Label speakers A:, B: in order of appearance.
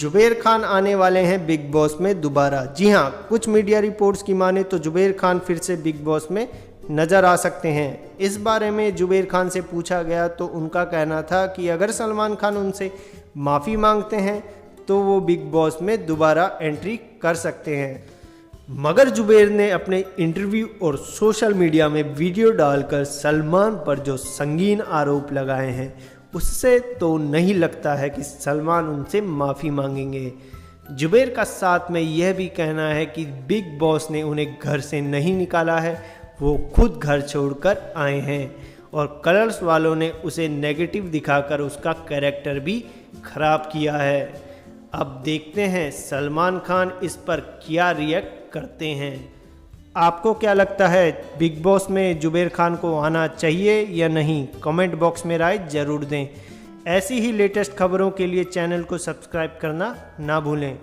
A: जुबैर खान आने वाले हैं बिग बॉस में दोबारा। जी हाँ, कुछ मीडिया रिपोर्ट्स की माने तो जुबैर खान फिर से बिग बॉस में नज़र आ सकते हैं। इस बारे में जुबैर खान से पूछा गया तो उनका कहना था कि अगर सलमान खान उनसे माफ़ी मांगते हैं तो वो बिग बॉस में दोबारा एंट्री कर सकते हैं। मगर जुबैर ने अपने इंटरव्यू और सोशल मीडिया में वीडियो डालकर सलमान पर जो संगीन आरोप लगाए हैं उससे तो नहीं लगता है कि सलमान उनसे माफ़ी मांगेंगे। जुबैर का साथ में यह भी कहना है कि बिग बॉस ने उन्हें घर से नहीं निकाला है, वो खुद घर छोड़कर आए हैं और कलर्स वालों ने उसे नेगेटिव दिखाकर उसका कैरेक्टर भी खराब किया है। अब देखते हैं सलमान खान इस पर क्या रिएक्ट करते हैं। आपको क्या लगता है, बिग बॉस में जुबैर खान को आना चाहिए या नहीं? कमेंट बॉक्स में राय ज़रूर दें। ऐसी ही लेटेस्ट खबरों के लिए चैनल को सब्सक्राइब करना ना भूलें।